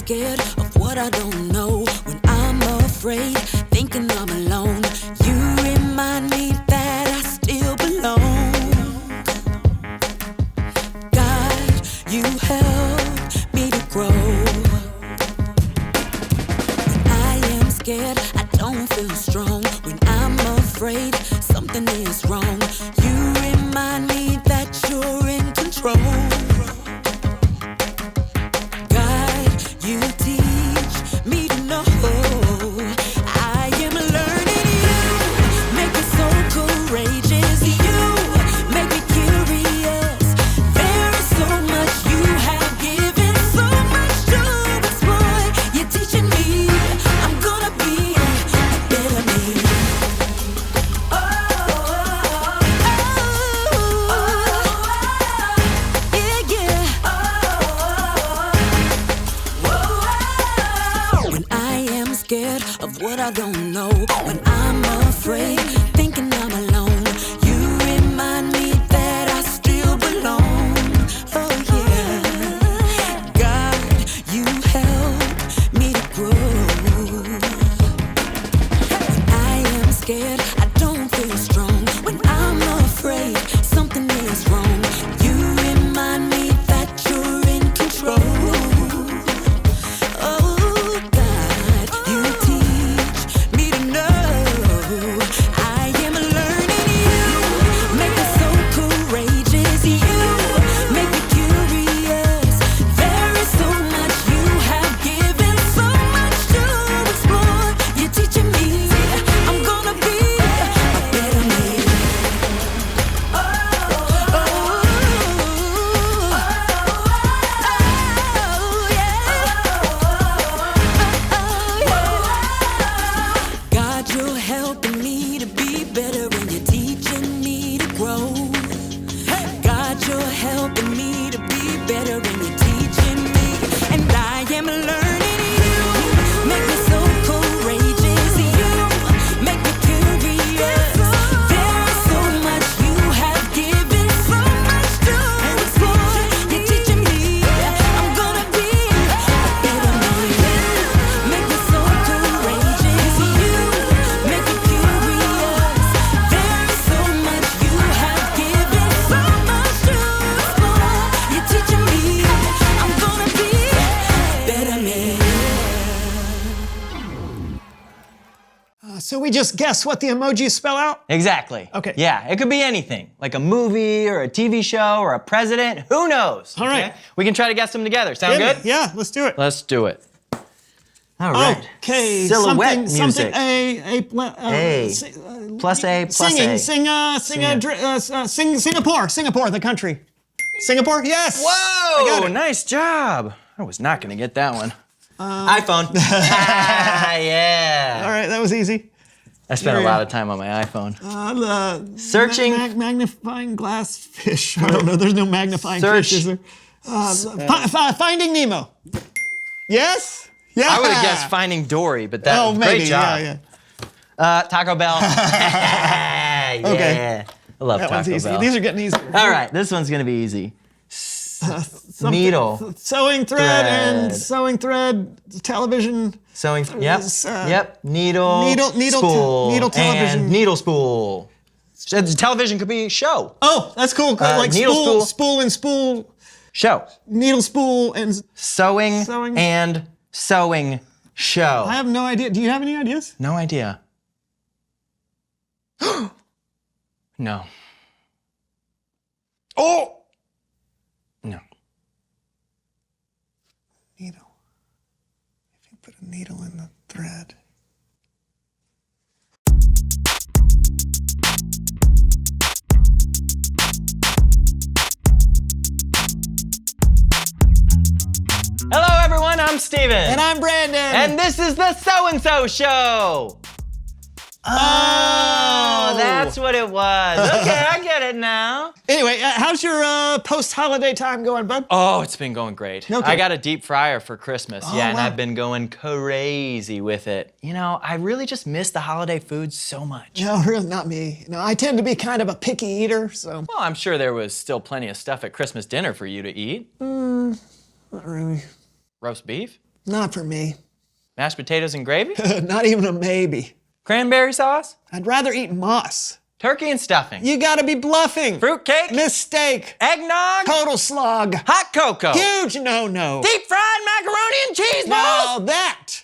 scared of what I don't know. When I'm afraid, thinking I'm alone, you remind me that I still belong. God, you help me to grow. When I am scared, I don't feel strong. When I'm afraid, something is wrong. You remind me that you're in control. You teach me to know I am learning. You make me so courageous. You make me curious. There is so much you have given, so much to explore. You're teaching me I'm gonna be a better me. Oh, oh, oh, oh, yeah, yeah. When I am scared of what I don't know, when I'm afraid, thinking I'm alone, you remind me that I still belong. Oh yeah, God, you help me to grow. When I am scared, I don't feel strong. When I'm afraid, something is wrong. You remind me that you're in control. So we just guess what the emojis spell out? Exactly. Okay. Yeah, it could be anything, like a movie or a TV show or a president. Who knows? All right. We can try to guess them together. Sound good? Yeah, let's do it. Let's do it. All right. Okay. Silhouette something, music. A plus A plus singing, A. Singapore, the country. Singapore, yes. Whoa, nice job. I was not gonna get that one. iPhone. Yeah. All right, that was easy. I spent a lot of time on my iPhone. Searching. Magnifying glass fish. I don't know, there's no magnifying fish, is there? Finding Nemo. Yes? Yeah. I would have guessed Finding Dory, but that great job. Yeah. Taco Bell. Yeah. Okay. I love That one's Taco easy. Bell. These are getting easier. All right, this one's gonna be easy. Needle. Sewing thread. Television. Sewing. Yep. Yep. Needle. Spool. Needle television. And needle spool. Television could be show. Oh, that's cool. Like needle spool and spool. Show. Needle spool and sewing and sewing show. I have no idea. Do you have any ideas? No idea. No. Oh! No. Needle. If you put a needle in the thread. Hello everyone, I'm Steven. And I'm Brandon. And this is the So-and-So Show. Oh, that's what it was. Okay, I get it now. Anyway, how's your post-holiday time going, bud? Oh, it's been going great. Okay. I got a deep fryer for Christmas, and wow. I've been going crazy with it. You know, I really just miss the holiday food so much. No, really, not me. No, I tend to be kind of a picky eater, so. Well, I'm sure there was still plenty of stuff at Christmas dinner for you to eat. Not really. Roast beef? Not for me. Mashed potatoes and gravy? Not even a maybe. Cranberry sauce? I'd rather eat moss. Turkey and stuffing? You gotta be bluffing. Fruitcake? Mistake. Eggnog? Total slog. Hot cocoa? Huge no-no. Deep fried macaroni and cheese balls? Now that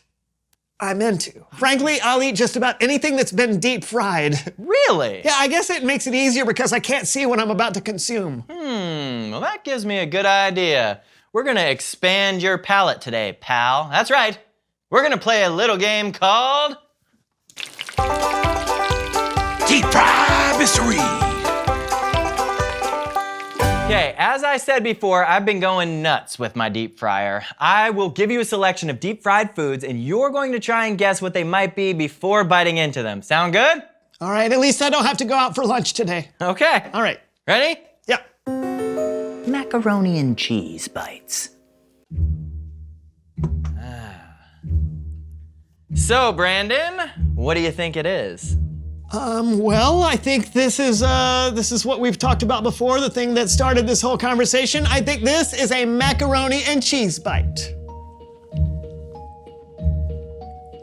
I'm into. Frankly, I'll eat just about anything that's been deep fried. Really? Yeah, I guess it makes it easier because I can't see what I'm about to consume. Well, that gives me a good idea. We're gonna expand your palate today, pal. That's right. We're gonna play a little game called Deep Fry Mystery. Okay, as I said before, I've been going nuts with my deep fryer. I will give you a selection of deep fried foods and you're going to try and guess what they might be before biting into them. Sound good? All right, at least I don't have to go out for lunch today. Okay. All right. Ready? Yeah. Macaroni and cheese bites. So, Brandon, what do you think it is? Well, I think this is what we've talked about before, the thing that started this whole conversation. I think this is a macaroni and cheese bite.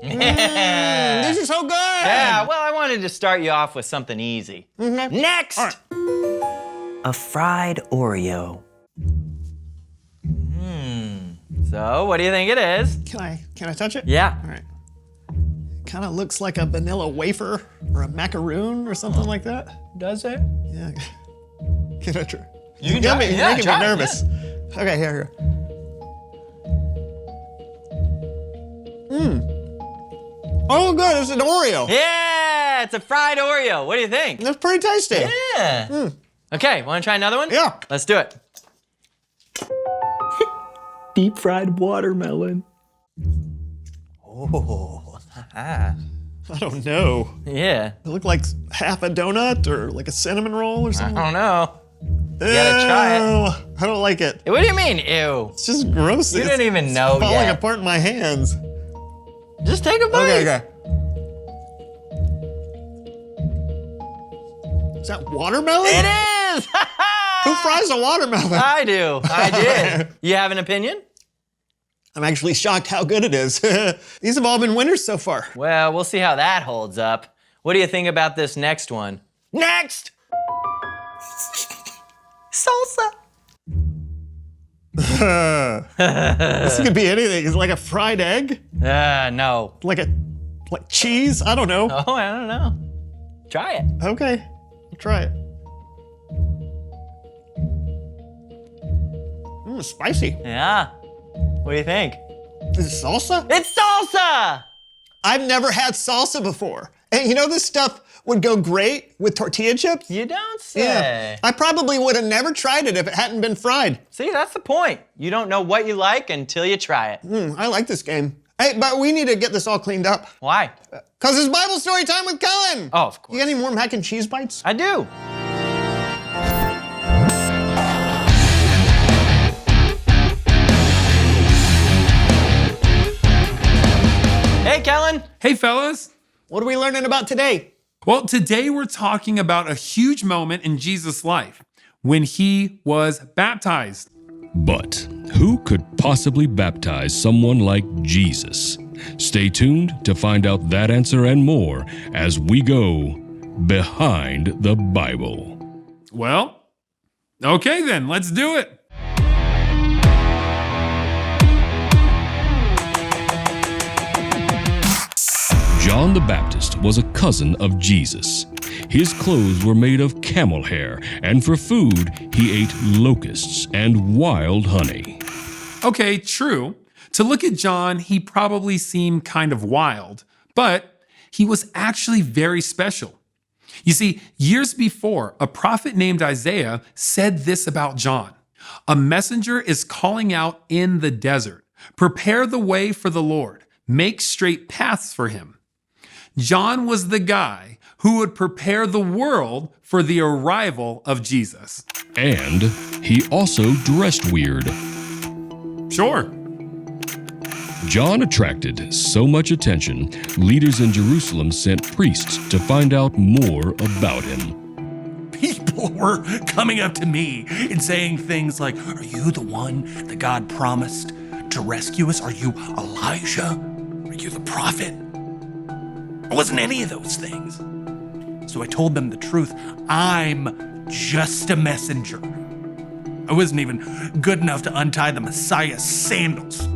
These are so good. Yeah, well, I wanted to start you off with something easy. Okay. Next! All right. A fried Oreo. So, what do you think it is? Can I touch it? Yeah. All right. Kind of looks like a vanilla wafer or a macaroon or something like that. Does it? Yeah. Can I try? You can got try me. it. You're Yeah, making try me it, nervous. Okay, here. Oh, good. It's an Oreo. Yeah, it's a fried Oreo. What do you think? That's pretty tasty. Yeah. Okay, want to try another one? Yeah. Let's do it. Deep fried watermelon. Oh. I don't know. Yeah. It looked like half a donut or like a cinnamon roll or I something. don't know. You gotta try it. Ew, I don't like it. What do you mean, ew? It's just gross. You It's didn't even know falling yet. apart in my hands. Just take a bite. Okay. Is that watermelon? It is! Who fries a watermelon? I do. I did. You have an opinion? I'm actually shocked how good it is. These have all been winners so far. Well, we'll see how that holds up. What do you think about this next one? Next! Salsa. This could be anything. Is it like a fried egg? No. Like cheese? I don't know. Oh, I don't know. Try it. Okay, I'll try it. Spicy. Yeah. What do you think? Is it salsa? It's salsa! I've never had salsa before. And you know this stuff would go great with tortilla chips? You don't say. I probably would have never tried it if it hadn't been fried. See, that's the point. You don't know what you like until you try it. I like this game. Hey, but we need to get this all cleaned up. Why? Because it's Bible story time with Cullen. Oh, of course. You got any more mac and cheese bites? I do. Hey, Kellen. Hey, fellas. What are we learning about today? Well, today we're talking about a huge moment in Jesus' life when he was baptized. But who could possibly baptize someone like Jesus? Stay tuned to find out that answer and more as we go behind the Bible. Well, okay then, let's do it. John the Baptist was a cousin of Jesus. His clothes were made of camel hair, and for food, he ate locusts and wild honey. Okay, true. To look at John, he probably seemed kind of wild, but he was actually very special. You see, years before, a prophet named Isaiah said this about John. A messenger is calling out in the desert. Prepare the way for the Lord. Make straight paths for him. John was the guy who would prepare the world for the arrival of Jesus. And he also dressed weird. Sure. John attracted so much attention, leaders in Jerusalem sent priests to find out more about him. People were coming up to me and saying things like, "Are you the one that God promised to rescue us? Are you Elijah? Are you the prophet? I wasn't any of those things. So I told them the truth. I'm just a messenger. I wasn't even good enough to untie the Messiah's sandals.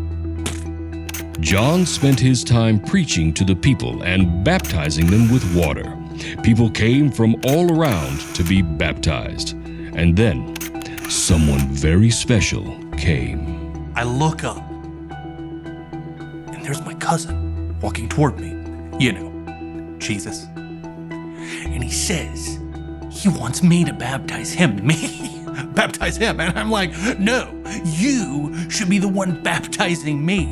John spent his time preaching to the people and baptizing them with water. People came from all around to be baptized. And then, someone very special came. I look up, and there's my cousin walking toward me. You know, Jesus. And he says he wants me to baptize him. Me? Baptize him? And I'm like, no, you should be the one baptizing me.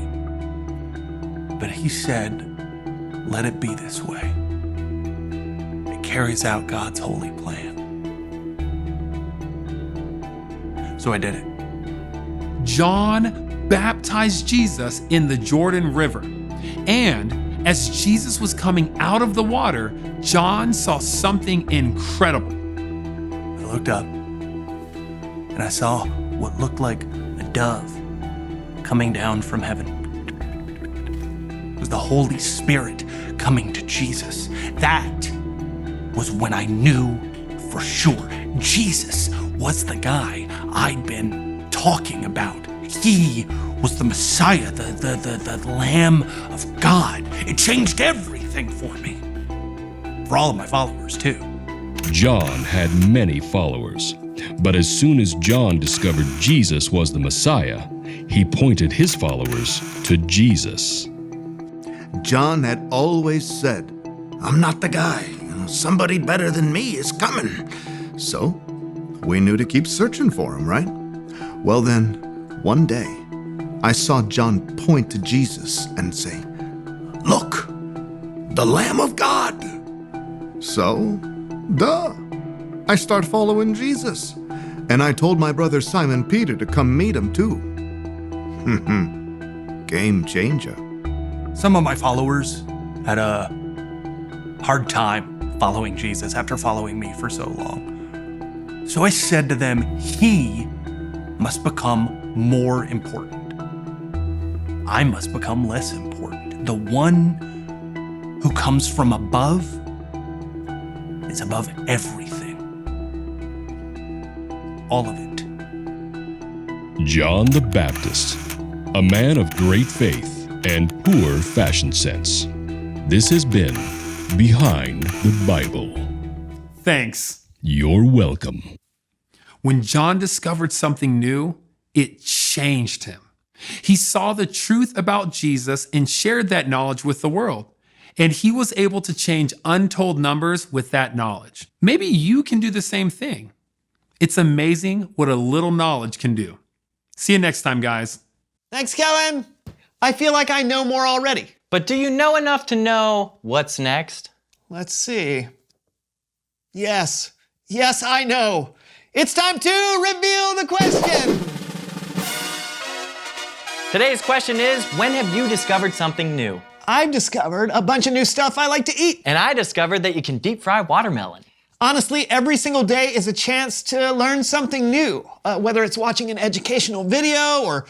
But he said, let it be this way. It carries out God's holy plan. So I did it. John baptized Jesus in the Jordan River. And as Jesus was coming out of the water, John saw something incredible. I looked up and I saw what looked like a dove coming down from heaven. It was the Holy Spirit coming to Jesus. That was when I knew for sure Jesus was the guy I'd been talking about. He was the Messiah, the Lamb of God. It changed everything for me. For all of my followers, too. John had many followers, but as soon as John discovered Jesus was the Messiah, he pointed his followers to Jesus. John had always said, I'm not the guy. Somebody better than me is coming. So we knew to keep searching for him, right? Well then, one day, I saw John point to Jesus and say, look, the Lamb of God. So, I start following Jesus. And I told my brother Simon Peter to come meet him too. Game changer. Some of my followers had a hard time following Jesus after following me for so long. So I said to them, he must become more important. I must become less important. The one who comes from above is above everything. All of it. John the Baptist, a man of great faith and poor fashion sense. This has been Behind the Bible. Thanks. You're welcome. When John discovered something new, it changed him. He saw the truth about Jesus and shared that knowledge with the world. And he was able to change untold numbers with that knowledge. Maybe you can do the same thing. It's amazing what a little knowledge can do. See you next time, guys. Thanks, Kellen. I feel like I know more already. But do you know enough to know what's next? Let's see. Yes, I know. It's time to reveal the question. Today's question is, when have you discovered something new? I've discovered a bunch of new stuff I like to eat. And I discovered that you can deep fry watermelon. Honestly, every single day is a chance to learn something new, whether it's watching an educational video or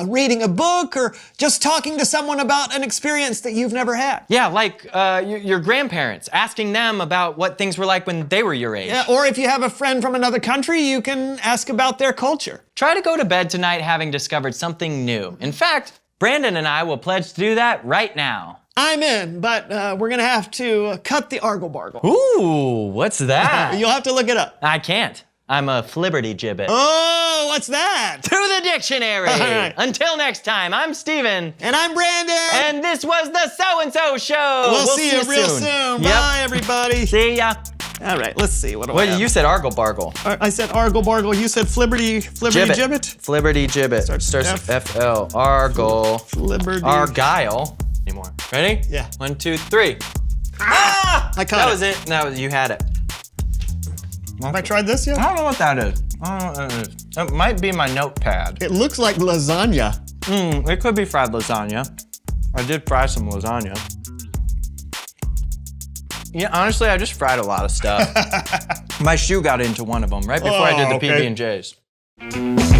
reading a book or just talking to someone about an experience that you've never had. Yeah, like your grandparents, asking them about what things were like when they were your age. Yeah, or if you have a friend from another country, you can ask about their culture. Try to go to bed tonight having discovered something new. In fact, Brandon and I will pledge to do that right now. I'm in, but we're gonna have to cut the argle-bargle. Ooh, what's that? You'll have to look it up. I can't. I'm a flibberty gibbet. Oh, what's that? To the dictionary. All right. Until next time, I'm Steven. And I'm Brandon. And this was the So-and-so Show. We'll see you real soon. Yep. Bye, everybody. See ya. All right, let's see. What do I Well, have? you said argle-bargle. I said argle-bargle. You said flibberty gibbet? Flibberty gibbet. Starts with F. F-L. Argle. Flibberty. Argyle. Any more? Ready? Yeah. 1, 2, 3. Ah! I caught That it. was it. That was, you had it. Have I tried this yet? I don't know what that is. I don't know what that is. It might be my notepad. It looks like lasagna. It could be fried lasagna. I did fry some lasagna. Yeah, honestly, I just fried a lot of stuff. My shoe got into one of them right before I did the okay. PB&Js.